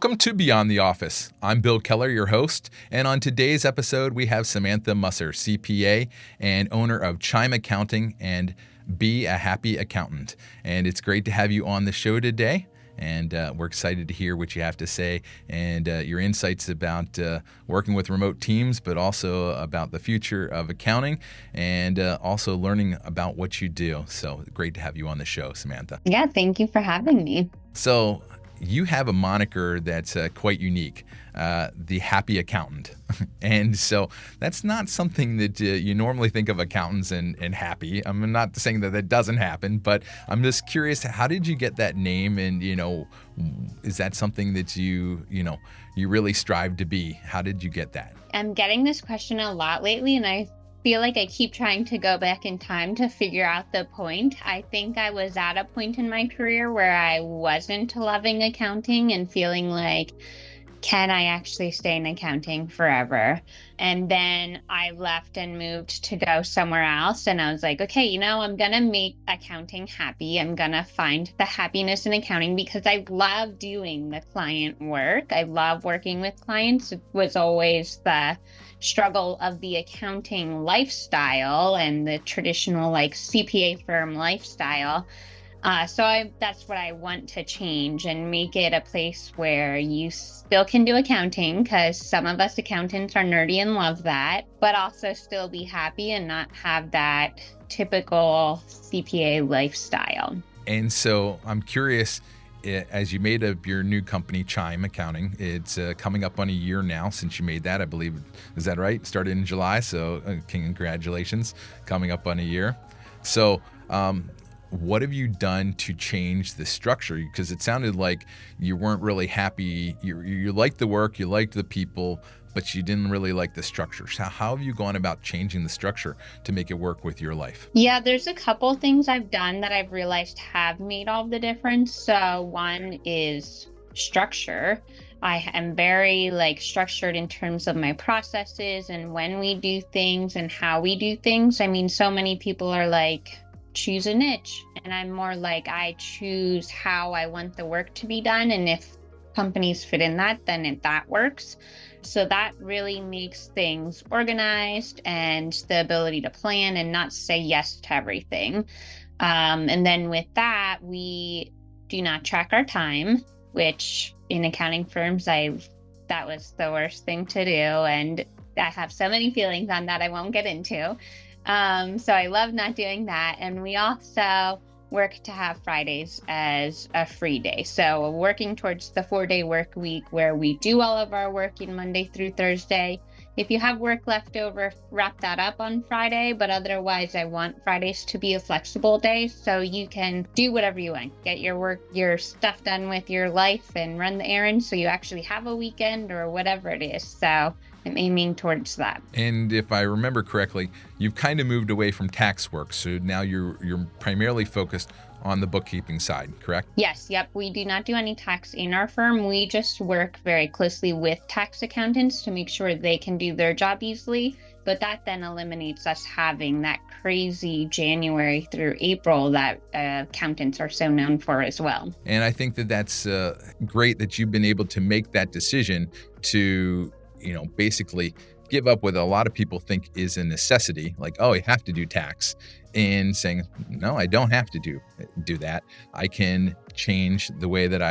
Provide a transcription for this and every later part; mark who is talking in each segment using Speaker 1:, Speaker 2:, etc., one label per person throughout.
Speaker 1: Welcome to Beyond the Office. I'm Bill Keller, your host, and on today's episode, we have Samantha Musser, CPA and owner of Chime Accounting and Be a Happy Accountant. And it's great to have you on the show today, and we're excited to hear what you have to say and your insights about working with remote teams, but also about the future of accounting and also learning about what you do. So great to have you on the show, Samantha.
Speaker 2: Yeah, thank you for having me.
Speaker 1: So you have a moniker that's quite unique, the happy accountant. And so that's not something that you normally think of accountants and happy. I'm not saying that doesn't happen, but I'm just curious, how did you get that name? And, is that something that you really strive to be? How did you get that?
Speaker 2: I'm getting this question a lot lately, and I feel like I keep trying to go back in time to figure out the point. I think I was at a point in my career where I wasn't loving accounting and feeling like, can I actually stay in accounting forever? And then I left and moved to go somewhere else. And I was like, okay, I'm going to make accounting happy. I'm going to find the happiness in accounting because I love doing the client work. I love working with clients. It was always the struggle of the accounting lifestyle and the traditional CPA firm lifestyle. So that's what I want to change and make it a place where you still can do accounting, because some of us accountants are nerdy and love that, but also still be happy and not have that typical CPA lifestyle.
Speaker 1: And so I'm curious, as you made up your new company, Chime Accounting, it's coming up on a year now since you made that, I believe. Is that right? Started in July, so congratulations, coming up on a year. So what have you done to change the structure? Because it sounded like you weren't really happy. You liked the work, you liked the people, but you didn't really like the structure. So how have you gone about changing the structure to make it work with your life?
Speaker 2: Yeah, there's a couple things I've done that I've realized have made all the difference. So one is structure. I am very structured in terms of my processes and when we do things and how we do things. I mean, so many people are like, choose a niche. And I'm more like, I choose how I want the work to be done. And if companies fit in that, then that works. So that really makes things organized and the ability to plan and not say yes to everything. And then with that, we do not track our time, which in accounting firms, that was the worst thing to do. And I have so many feelings on that I won't get into. So I love not doing that. And we also work to have Fridays as a free day. So we're working towards the 4-day work week where we do all of our work in Monday through Thursday. If you have work left over, wrap that up on Friday. But otherwise, I want Fridays to be a flexible day so you can do whatever you want. Get your stuff done with your life and run the errands so you actually have a weekend or whatever it is. So I'm aiming towards that.
Speaker 1: And if I remember correctly, you've kind of moved away from tax work. So now you're primarily focused on the bookkeeping side, correct?
Speaker 2: Yes. Yep. We do not do any tax in our firm. We just work very closely with tax accountants to make sure they can do their job easily. But that then eliminates us having that crazy January through April that accountants are so known for as well.
Speaker 1: And I think that's great that you've been able to make that decision to basically give up what a lot of people think is a necessity, like, oh, you have to do tax, and saying, no, I don't have to do that. I can change the way that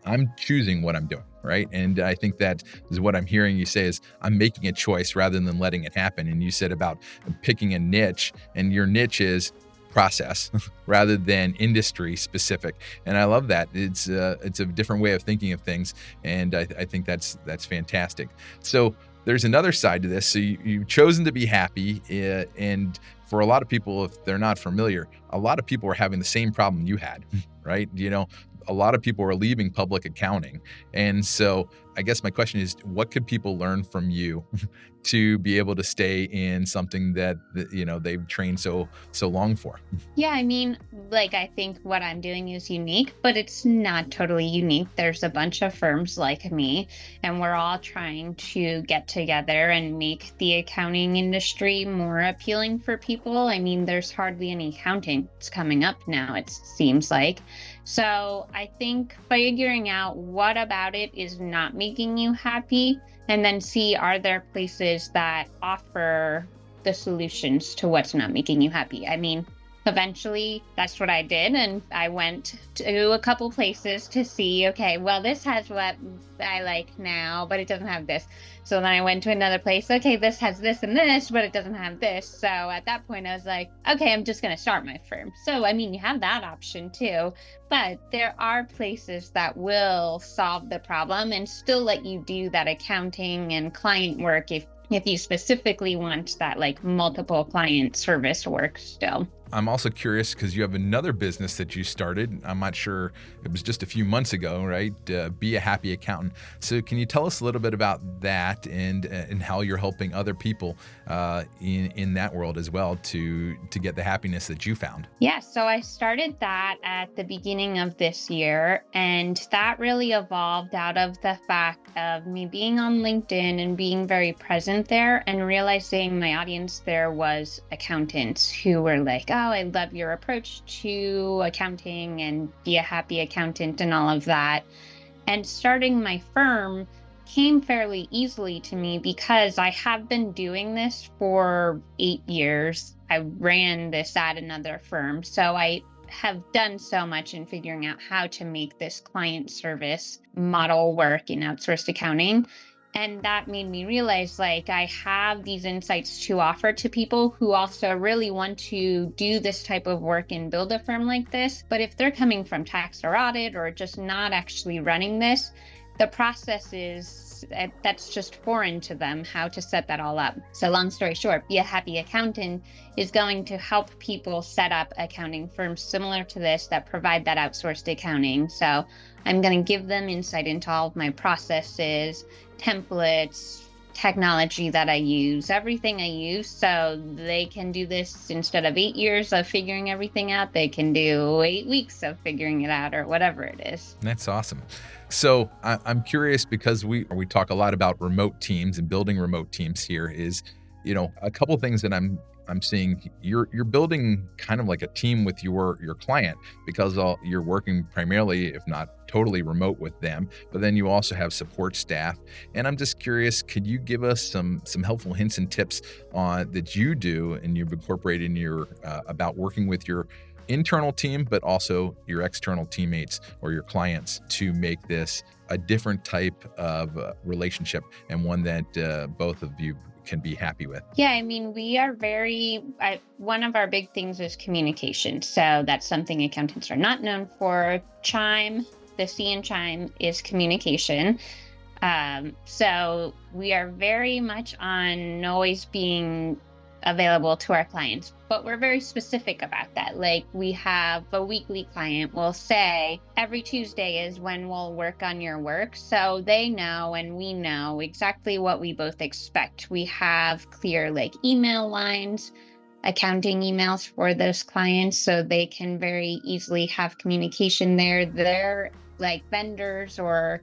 Speaker 1: I'm choosing what I'm doing, right? And I think that is what I'm hearing you say is I'm making a choice rather than letting it happen. And you said about picking a niche, and your niche is process rather than industry specific. And I love that. It's a different way of thinking of things. And I think that's fantastic. So there's another side to this. So you've chosen to be happy. And for a lot of people, if they're not familiar, a lot of people are having the same problem you had, right? A lot of people are leaving public accounting. And so I guess my question is, what could people learn from you to be able to stay in something that they've trained so long for?
Speaker 2: Yeah, I mean, like, I think what I'm doing is unique, but it's not totally unique. There's a bunch of firms like me, and we're all trying to get together and make the accounting industry more appealing for people. I mean, there's hardly any accounting. It's coming up now, it seems like. So I think figuring out what about it is not making you happy, and then see, are there places that offer the solutions to what's not making you happy? I mean, eventually, that's what I did, and I went to a couple places to see, okay, well, this has what I like now, but it doesn't have this. So then I went to another place, okay, this has this and this, but it doesn't have this. So at that point, I was like, okay, I'm just going to start my firm. So, I mean, you have that option too, but there are places that will solve the problem and still let you do that accounting and client work if you specifically want that, like, multiple client service work still.
Speaker 1: I'm also curious because you have another business that you started. I'm not sure, it was just a few months ago, right? Be a Happy Accountant. So can you tell us a little bit about that and how you're helping other people in that world as well to get the happiness that you found?
Speaker 2: Yeah, so I started that at the beginning of this year, and that really evolved out of the fact of me being on LinkedIn and being very present there and realizing my audience there was accountants who were like, oh, I love your approach to accounting and be a happy accountant and all of that. And starting my firm came fairly easily to me because I have been doing this for 8 years. I ran this at another firm. So I have done so much in figuring out how to make this client service model work in outsourced accounting. And that made me realize, like, I have these insights to offer to people who also really want to do this type of work and build a firm like this. But if they're coming from tax or audit or just not actually running this, the process is that's just foreign to them, how to set that all up. So long story short, Be a Happy Accountant is going to help people set up accounting firms similar to this that provide that outsourced accounting. So I'm going to give them insight into all of my processes, templates, technology that I use, everything I use, so they can do this instead of 8 years of figuring everything out. They can do 8 weeks of figuring it out or whatever it is.
Speaker 1: That's awesome. So I'm curious because we talk a lot about remote teams and building remote teams here is, a couple things that I'm seeing. You're building kind of like a team with your client because you're working primarily, if not totally remote with them, but then you also have support staff. And I'm just curious, could you give us some helpful hints and tips on that you do and you've incorporated in your about working with your internal team, but also your external teammates or your clients to make this a different type of relationship and one that both of you can be happy with?
Speaker 2: Yeah, I mean, we are one of our big things is communication. So that's something accountants are not known for. Chime, the C in Chime is communication. So we are very much on always being available to our clients, but we're very specific about that. Like, we have a weekly client will say every Tuesday is when we'll work on your work. So they know and we know exactly what we both expect. We have clear, like, email lines, accounting emails for those clients, so they can very easily have communication there. They're like vendors or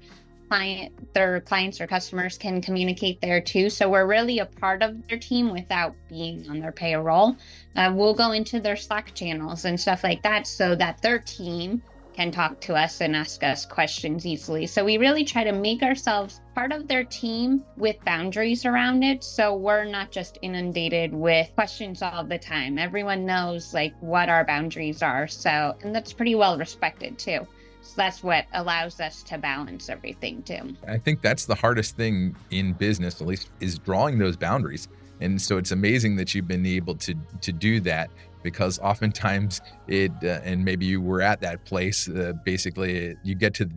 Speaker 2: their clients or customers can communicate there too. So we're really a part of their team without being on their payroll. We'll go into their Slack channels and stuff like that so that their team can talk to us and ask us questions easily. So we really try to make ourselves part of their team with boundaries around it. So we're not just inundated with questions all the time. Everyone knows, like, what our boundaries are. So, and that's pretty well respected too. So that's what allows us to balance everything too.
Speaker 1: I think that's the hardest thing in business, at least, is drawing those boundaries. And so it's amazing that you've been able to do that, because oftentimes and maybe you were at that place, basically you get to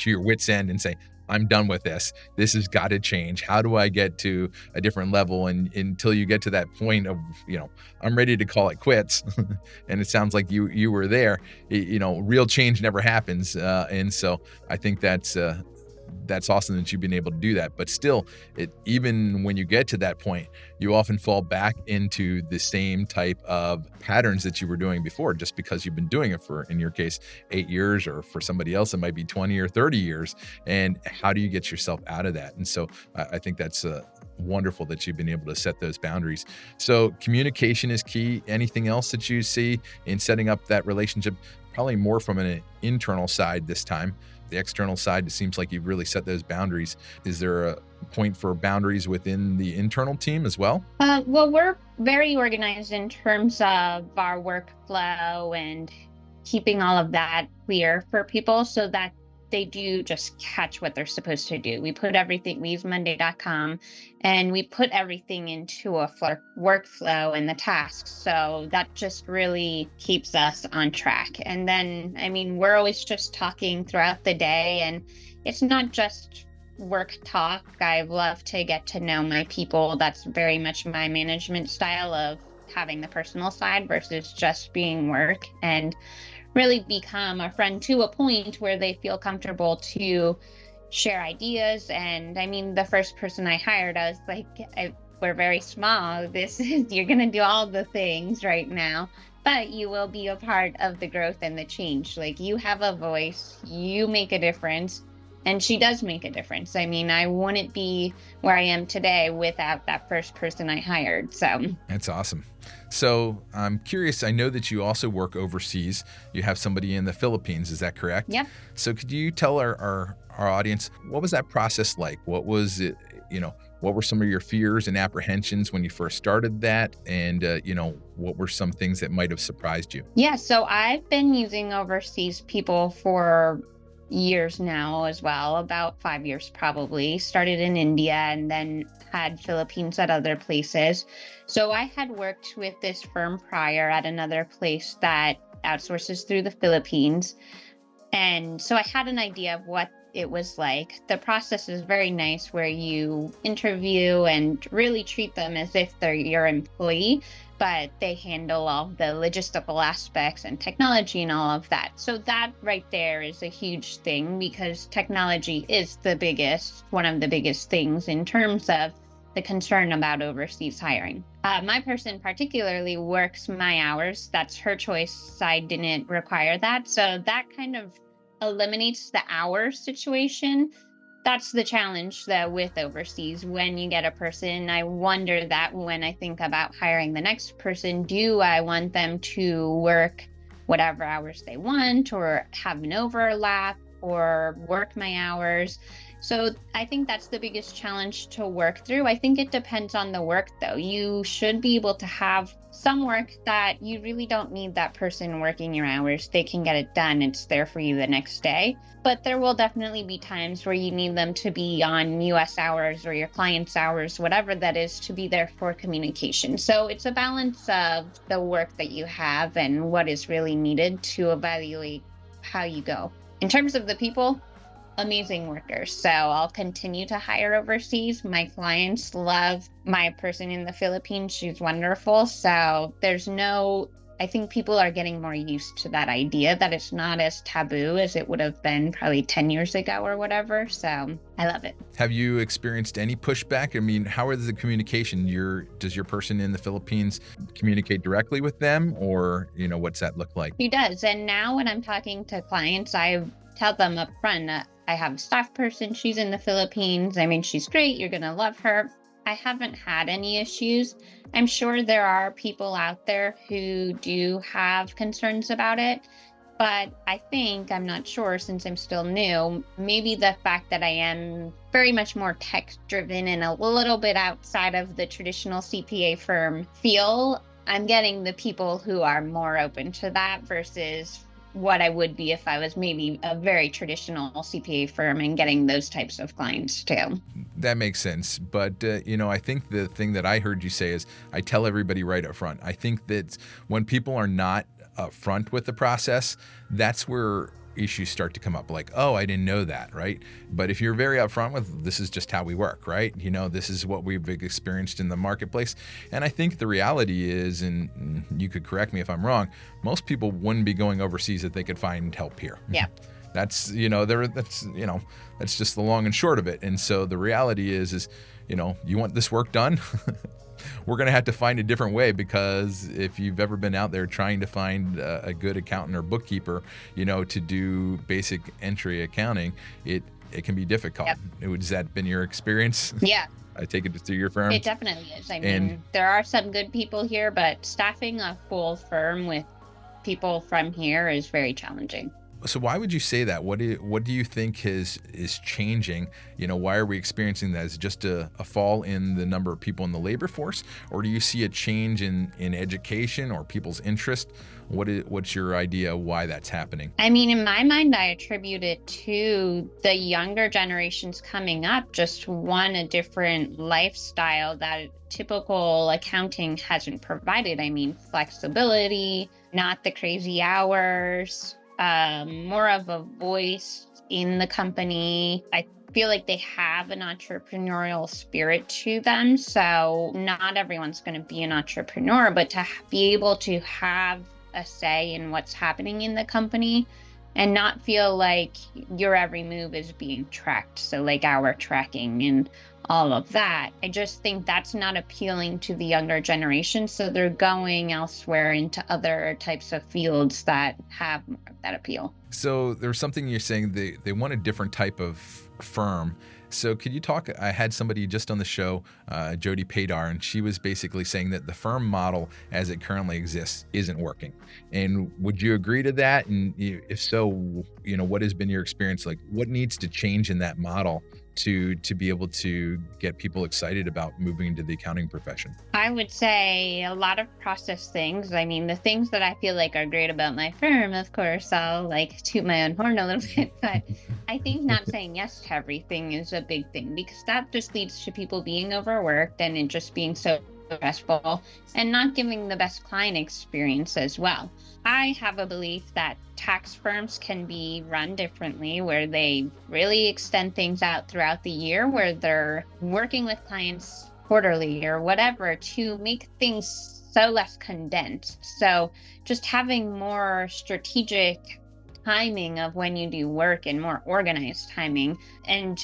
Speaker 1: your wit's end and say, I'm done with this. This has got to change. How do I get to a different level? And until you get to that point of, I'm ready to call it quits. And it sounds like you were there. Real change never happens. And so I think that's that's awesome that you've been able to do that. But still, even when you get to that point, you often fall back into the same type of patterns that you were doing before, just because you've been doing it for, in your case, 8 years, or for somebody else, it might be 20 or 30 years. And how do you get yourself out of that? And so I think that's wonderful that you've been able to set those boundaries. So communication is key. Anything else that you see in setting up that relationship? Probably more from an internal side this time. The external side, it seems like you've really set those boundaries. Is there a point for boundaries within the internal team as well?
Speaker 2: Well, we're very organized in terms of our workflow and keeping all of that clear for people so that they do just catch what they're supposed to do. We use Monday.com, and we put everything into a workflow and the tasks. So that just really keeps us on track. And then, we're always just talking throughout the day, and it's not just work talk. I love to get to know my people. That's very much my management style of having the personal side versus just being work, and really become a friend to a point where they feel comfortable to share ideas. And the first person I hired, I was like, we're very small. You're going to do all the things right now, but you will be a part of the growth and the change. Like, you have a voice, you make a difference. And she does make a difference. I wouldn't be where I am today without that first person I hired. So
Speaker 1: that's awesome. So I'm curious, I know that you also work overseas. You have somebody in the Philippines, is that correct?
Speaker 2: Yep.
Speaker 1: So could you tell our audience, what was that process like? What was it, what were some of your fears and apprehensions when you first started that? And, what were some things that might have surprised you?
Speaker 2: Yeah, so I've been using overseas people for years now as well, about 5 years probably. Started in India and then had Philippines at other places. So I had worked with this firm prior at another place that outsources through the Philippines. And so I had an idea of what it was like. The process is very nice, where you interview and really treat them as if they're your employee, but they handle all the logistical aspects and technology and all of that. So that right there is a huge thing, because technology is one of the biggest things in terms of the concern about overseas hiring. My person particularly works my hours. That's her choice. I didn't require that. So that kind of eliminates the hours situation. That's the challenge though with overseas. When you get a person, I wonder that when I think about hiring the next person, do I want them to work whatever hours they want, or have an overlap, or work my hours? So I think that's the biggest challenge to work through. I think it depends on the work though. You should be able to have some work that you really don't need that person working your hours. They can get it done. It's there for you the next day. But there will definitely be times where you need them to be on US hours or your client's hours, whatever that is, to be there for communication. So it's a balance of the work that you have and what is really needed to evaluate how you go. In terms of the people, amazing workers. So I'll continue to hire overseas. My clients love my person in the Philippines. She's wonderful. So I think people are getting more used to that idea, that it's not as taboo as it would have been probably 10 years ago or whatever. So I love it.
Speaker 1: Have you experienced any pushback? How is the communication? Does your person in the Philippines communicate directly with them, or, what's that look like?
Speaker 2: He does. And now when I'm talking to clients, I tell them up front, I have a staff person. She's in the Philippines. She's great. You're going to love her. I haven't had any issues. I'm sure there are people out there who do have concerns about it, but I'm not sure, since I'm still new, maybe the fact that I am very much more tech driven and a little bit outside of the traditional CPA firm feel, I'm getting the people who are more open to that versus what I would be if I was maybe a very traditional CPA firm and getting those types of clients too.
Speaker 1: That makes sense. But, I think the thing that I heard you say is, I tell everybody right up front. I think that when people are not upfront with the process, that's where issues start to come up, like, oh, I didn't know that, right? But if you're very upfront with, this is just how we work, right? This is what we've experienced in the marketplace. And I think the reality is, and you could correct me if I'm wrong, most people wouldn't be going overseas if they could find help here.
Speaker 2: Yeah.
Speaker 1: That's, that's just the long and short of it. And so the reality is, you want this work done? We're going to have to find a different way, because if you've ever been out there trying to find a good accountant or bookkeeper, to do basic entry accounting, it can be difficult.
Speaker 2: Yep.
Speaker 1: Has that been your experience?
Speaker 2: Yeah.
Speaker 1: I take it through your firm?
Speaker 2: It definitely is. I mean, there are some good people here, but staffing a full firm with people from here is very challenging.
Speaker 1: So why would you say that? What do you think is changing? Why are we experiencing that? Is it just a fall in the number of people in the labor force, or do you see a change in education or people's interest? What's your idea why that's happening?
Speaker 2: I mean, in my mind, I attribute it to the younger generations coming up just want a different lifestyle that typical accounting hasn't provided. I mean, flexibility, not the crazy hours, more of a voice in the company. I feel like they have an entrepreneurial spirit to them. So not everyone's going to be an entrepreneur, but to be able to have a say in what's happening in the company and not feel like your every move is being tracked. So like hour tracking and all of that. I just think that's not appealing to the younger generation. So they're going elsewhere into other types of fields that have more of that appeal.
Speaker 1: So there's something you're saying, they want a different type of firm. So could you talk, I had somebody just on the show, Jody Padar, and she was basically saying that the firm model as it currently exists isn't working. And would you agree to that? And if so, what has been your experience? Like, what needs to change in that model to be able to get people excited about moving into the accounting profession?
Speaker 2: I would say a lot of process things. I mean, the things that I feel like are great about my firm, of course, I'll like toot my own horn a little bit, but I think not saying yes to everything is a big thing, because that just leads to people being overworked and it just being so stressful and not giving the best client experience as well. I have a belief that tax firms can be run differently, where they really extend things out throughout the year, where they're working with clients quarterly or whatever to make things so less condensed. So just having more strategic timing of when you do work and more organized timing, and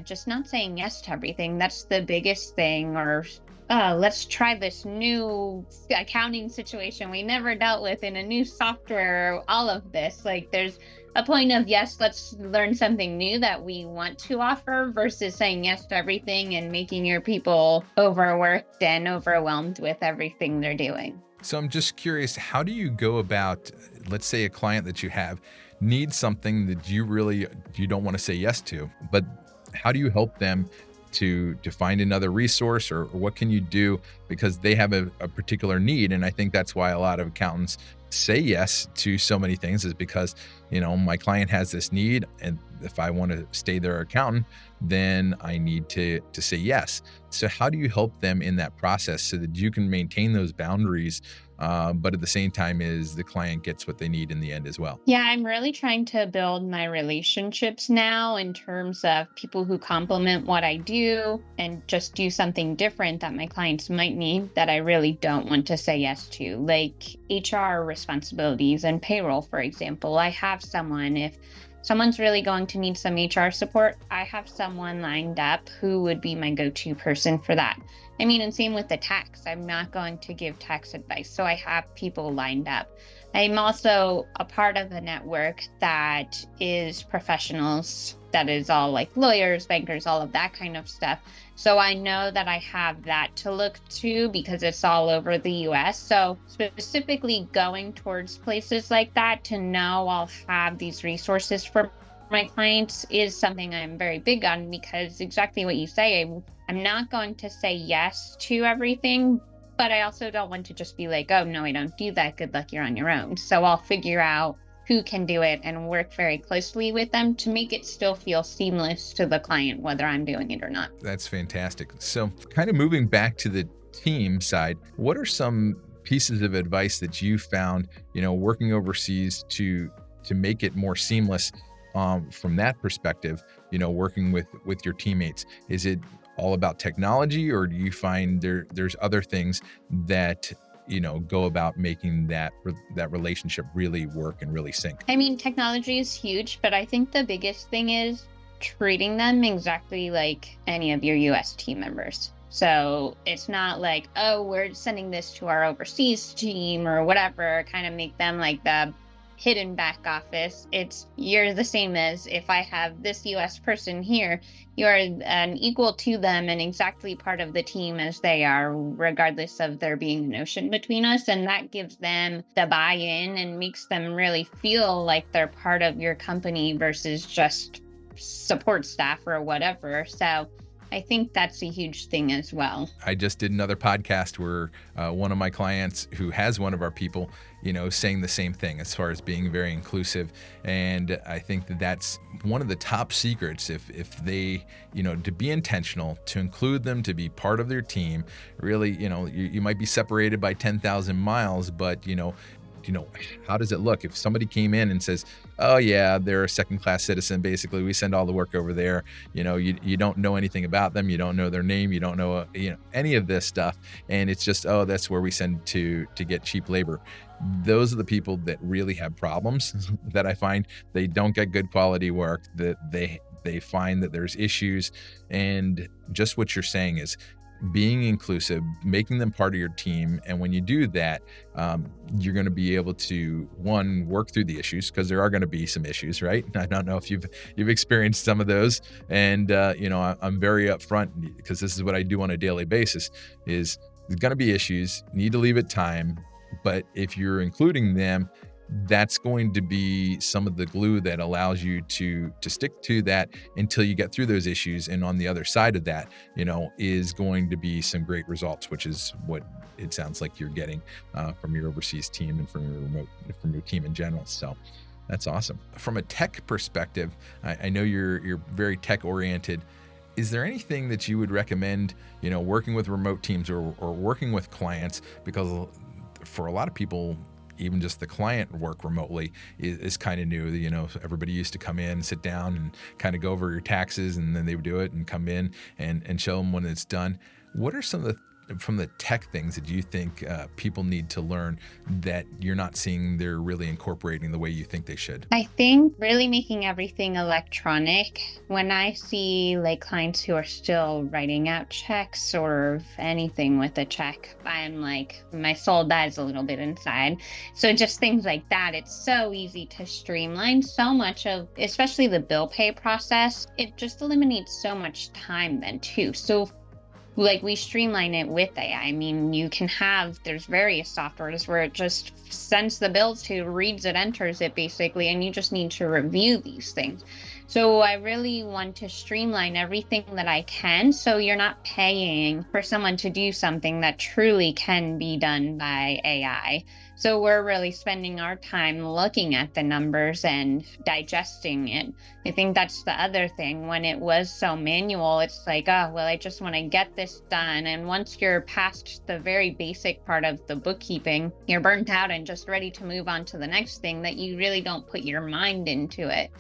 Speaker 2: just not saying yes to everything. That's the biggest thing. Or let's try this new accounting situation we never dealt with in a new software, all of this. Like, there's a point of, yes, let's learn something new that we want to offer, versus saying yes to everything and making your people overworked and overwhelmed with everything they're doing.
Speaker 1: So I'm just curious, how do you go about, let's say a client that you have needs something that you don't want to say yes to, but how do you help them to find another resource, or what can you do because they have a particular need? And I think that's why a lot of accountants say yes to so many things, is because, my client has this need, and if I want to stay their accountant, then I need to say yes. So how do you help them in that process so that you can maintain those boundaries, but at the same time is the client gets what they need in the end as well?
Speaker 2: Yeah, I'm really trying to build my relationships now in terms of people who complement what I do and just do something different that my clients might need that I really don't want to say yes to, like HR responsibilities and payroll, for example. I have someone, if someone's really going to need some HR support, I have someone lined up who would be my go-to person for that. I mean, and same with the tax. I'm not going to give tax advice, so I have people lined up. I'm also a part of a network that is professionals, that is all like lawyers, bankers, all of that kind of stuff. So I know that I have that to look to because it's all over the US. So specifically going towards places like that to know I'll have these resources for my clients is something I'm very big on, because exactly what you say, I'm not going to say yes to everything, but I also don't want to just be like, oh, no, I don't do that. Good luck, you're on your own. So I'll figure out who can do it and work very closely with them to make it still feel seamless to the client, whether I'm doing it or not.
Speaker 1: That's fantastic. So kind of moving back to the team side, what are some pieces of advice that you found, working overseas to make it more seamless from that perspective, working with your teammates? Is it all about technology, or do you find there's other things that go about making that relationship really work and really sync?
Speaker 2: I mean, technology is huge, but I think the biggest thing is treating them exactly like any of your US team members. So it's not like, oh, we're sending this to our overseas team or whatever, kind of make them like the hidden back office. It's you're the same as if I have this US person here, you're an equal to them and exactly part of the team as they are, regardless of there being an ocean between us. And that gives them the buy-in and makes them really feel like they're part of your company versus just support staff or whatever. So I think that's a huge thing as well.
Speaker 1: I just did another podcast where one of my clients who has one of our people, saying the same thing as far as being very inclusive. And I think that that's one of the top secrets if they, to be intentional, to include them, to be part of their team. Really, you might be separated by 10,000 miles, but, how does it look if somebody came in and says, oh yeah, they're a second-class citizen, basically we send all the work over there, you don't know anything about them, you don't know their name, you don't know any of this stuff, and it's just, oh, that's where we send to get cheap labor. Those are the people that really have problems that I find. They don't get good quality work, that they find that there's issues. And just what you're saying is being inclusive, making them part of your team. And when you do that, you're going to be able to, one, work through the issues, because there are going to be some issues, right? I don't know if you've experienced some of those. And, I'm very upfront, because this is what I do on a daily basis, is there's going to be issues, need to leave it time. But if you're including them, that's going to be some of the glue that allows you to stick to that until you get through those issues. And on the other side of that, is going to be some great results, which is what it sounds like you're getting from your overseas team and from your team in general. So that's awesome. From a tech perspective, I know you're very tech oriented. Is there anything that you would recommend, working with remote teams or working with clients? Because for a lot of people, even just the client work remotely is kind of new. Everybody used to come in, sit down, and kind of go over your taxes, and then they would do it and come in and show them when it's done. What are some of from the tech things that you think people need to learn that you're not seeing they're really incorporating the way you think they should?
Speaker 2: I think really making everything electronic. When I see like clients who are still writing out checks or anything with a check, I'm like, my soul dies a little bit inside. So just things like that. It's so easy to streamline so much of, especially the bill pay process. It just eliminates so much time then too. So like we streamline it with AI. I mean, there's various softwares where it just sends the bill to, reads it, enters it basically, and you just need to review these things. So I really want to streamline everything that I can, so you're not paying for someone to do something that truly can be done by AI. So we're really spending our time looking at the numbers and digesting it. I think that's the other thing. When it was so manual, it's like, oh, well, I just want to get this done. And once you're past the very basic part of the bookkeeping, you're burnt out and just ready to move on to the next thing that you really don't put your mind into it.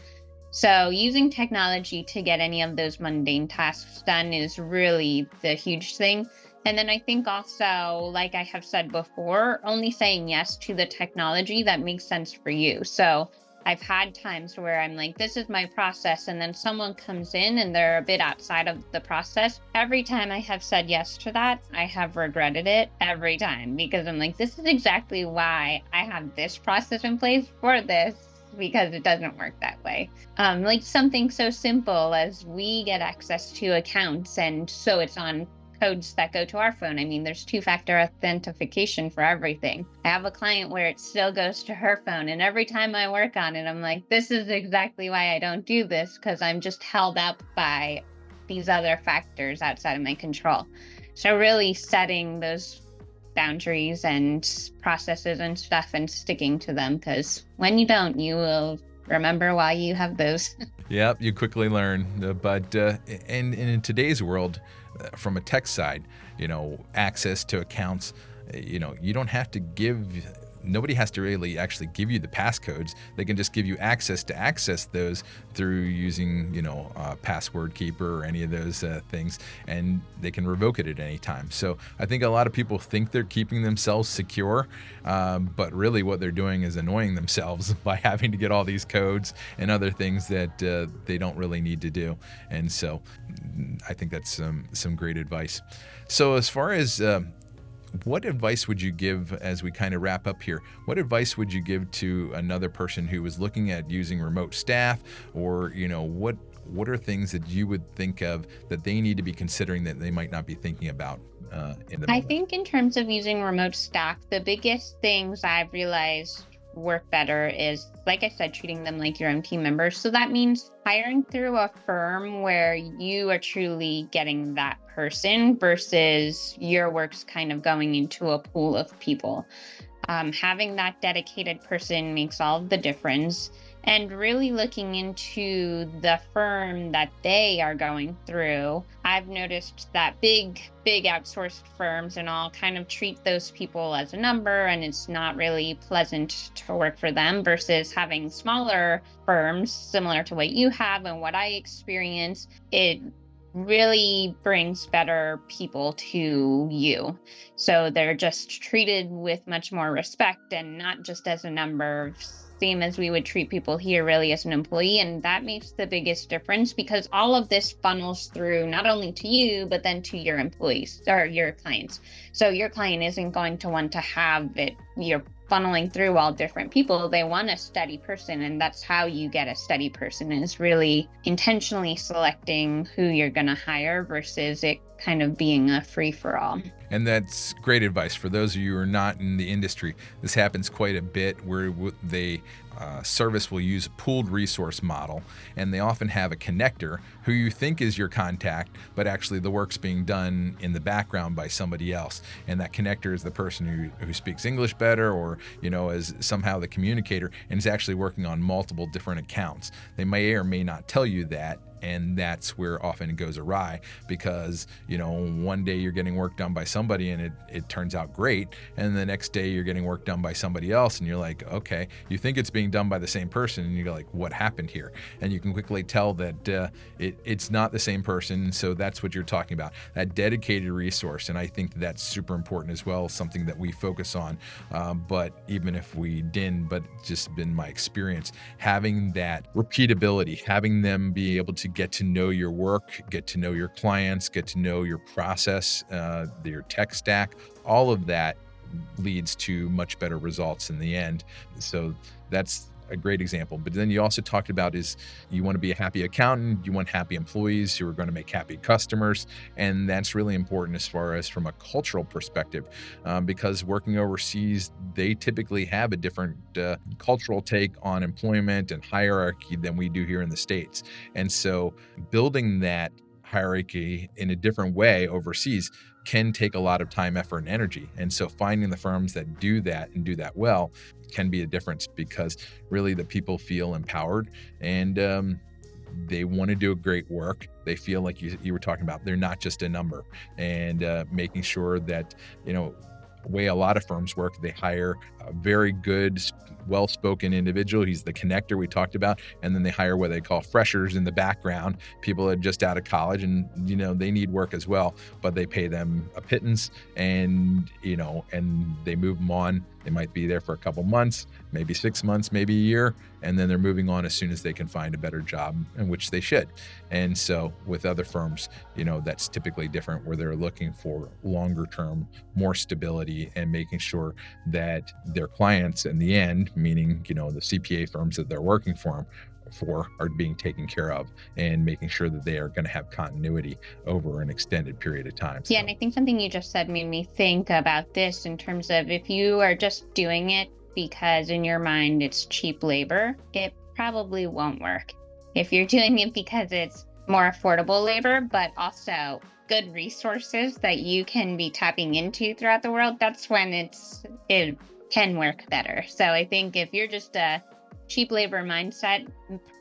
Speaker 2: So using technology to get any of those mundane tasks done is really the huge thing. And then I think also, like I have said before, only saying yes to the technology that makes sense for you. So I've had times where I'm like, this is my process, and then someone comes in and they're a bit outside of the process. Every time I have said yes to that, I have regretted it every time, because I'm like, this is exactly why I have this process in place for this, because it doesn't work that way. Like something so simple as we get access to accounts, and so it's on codes that go to our phone. I mean, there's two-factor authentication for everything. I have a client where it still goes to her phone, and every time I work on it, I'm like, this is exactly why I don't do this, because I'm just held up by these other factors outside of my control. So really setting those boundaries and processes and stuff and sticking to them, because when you don't, you will remember why you have those.
Speaker 1: Yep, you quickly learn. But in today's world, from a tech side, access to accounts, you don't have to give nobody has to really actually give you the passcodes. They can just give you access to access those through using, password keeper or any of those things, and they can revoke it at any time. So I think a lot of people think they're keeping themselves secure, but really what they're doing is annoying themselves by having to get all these codes and other things that they don't really need to do. And so I think that's some great advice. So as far as what advice would you give, as we kind of wrap up here, what advice would you give to another person who was looking at using remote staff, or, what are things that you would think of that they need to be considering that they might not be thinking about in the
Speaker 2: I
Speaker 1: moment?
Speaker 2: think in terms of using remote staff, the biggest things I've realized work better is, like I said, treating them like your own team members. So that means hiring through a firm where you are truly getting that person versus your work's kind of going into a pool of people. Having that dedicated person makes all of the difference. And really looking into the firm that they are going through, I've noticed that big outsourced firms and all kind of treat those people as a number, and it's not really pleasant to work for them, versus having smaller firms similar to what you have and what I experience. It really brings better people to you. So they're just treated with much more respect and not just as a number, same as we would treat people here, really as an employee. And that makes the biggest difference, because all of this funnels through not only to you, but then to your employees or your clients. So your client isn't going to want to have it, you're funneling through all different people. They want a steady person, and that's how you get a steady person, is really intentionally selecting who you're going to hire versus it kind of being a free-for-all.
Speaker 1: And that's great advice for those of you who are not in the industry. This happens quite a bit where they service will use a pooled resource model, and they often have a connector who you think is your contact, but actually the work's being done in the background by somebody else. And that connector is the person who speaks English better, or is somehow the communicator, and is actually working on multiple different accounts. They may or may not tell you that. And that's where often it goes awry, because, one day you're getting work done by somebody and it turns out great. And the next day you're getting work done by somebody else. And you're like, okay, you think it's being done by the same person. And you're like, what happened here? And you can quickly tell that it's not the same person. So that's what you're talking about, that dedicated resource. And I think that's super important as well, something that we focus on. But even if we didn't, but just been my experience, having that repeatability, having them be able to get to know your work, get to know your clients, get to know your process, your tech stack, all of that leads to much better results in the end. So that's a great example. But then you also talked about is you want to be a happy accountant, you want happy employees who are going to make happy customers. And that's really important as far as from a cultural perspective, because working overseas, they typically have a different cultural take on employment and hierarchy than we do here in the States. And so building that hierarchy in a different way overseas can take a lot of time, effort, and energy. And so finding the firms that do that and do that well can be a difference, because really the people feel empowered, and they want to do great work. They feel like you were talking about, they're not just a number, and making sure that, way a lot of firms work, they hire a very good, well-spoken individual. He's the connector we talked about. And then they hire what they call freshers in the background, people that are just out of college, and, they need work as well, but they pay them a pittance, and, and they move them on. They might be there for a couple months, maybe 6 months, maybe a year, and then they're moving on as soon as they can find a better job, in which they should. And so with other firms, that's typically different, where they're looking for longer term, more stability, and making sure that their clients in the end, meaning, the CPA firms that they're working for are being taken care of, and making sure that they are going to have continuity over an extended period of time.
Speaker 2: Yeah, and I think something you just said made me think about this in terms of, if you are just doing it because in your mind it's cheap labor, it probably won't work. If you're doing it because it's more affordable labor, but also good resources that you can be tapping into throughout the world, that's when it can work better. So I think if you're just a cheap labor mindset,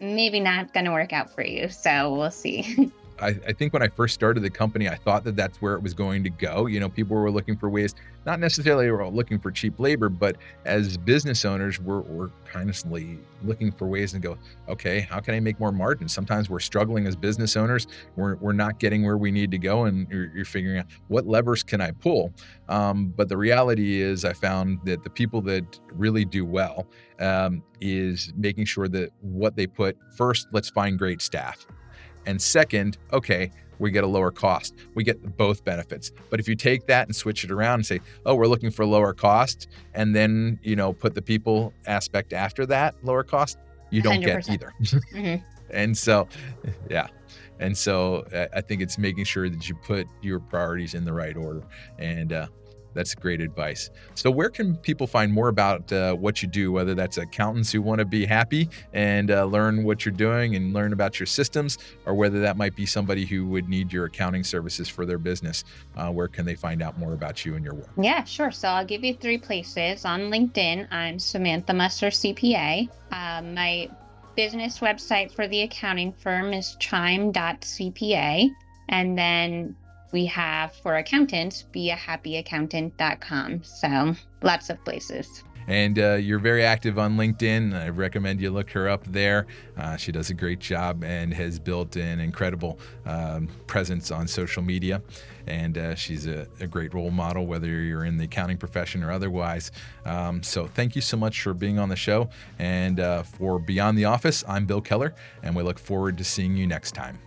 Speaker 2: maybe not going to work out for you. So we'll see.
Speaker 1: I think when I first started the company, I thought that that's where it was going to go. People were looking for ways, not necessarily were looking for cheap labor, but as business owners, we're constantly looking for ways to go, okay, how can I make more margin? Sometimes we're struggling as business owners. We're not getting where we need to go, and you're figuring out what levers can I pull. But the reality is, I found that the people that really do well is making sure that what they put first, let's find great staff. And second, okay, we get a lower cost. We get both benefits. But if you take that and switch it around and say, oh, we're looking for lower cost, and then, put the people aspect after that lower cost, you don't get
Speaker 2: 100%.
Speaker 1: either.
Speaker 2: Mhm.
Speaker 1: And so, yeah. And so I think it's making sure that you put your priorities in the right order. And that's great advice. So where can people find more about what you do, whether that's accountants who want to be happy and learn what you're doing and learn about your systems, or whether that might be somebody who would need your accounting services for their business? Where can they find out more about you and your work?
Speaker 2: Yeah, sure. So I'll give you 3 places. On LinkedIn, I'm Samantha Musser, CPA. My business website for the accounting firm is chime.cpa. And then we have for accountants, beahappyaccountant.com. So lots of places.
Speaker 1: And you're very active on LinkedIn. I recommend you look her up there. She does a great job and has built an incredible presence on social media. And she's a great role model, whether you're in the accounting profession or otherwise. So thank you so much for being on the show. And for Beyond the Office, I'm Bill Keller, and we look forward to seeing you next time.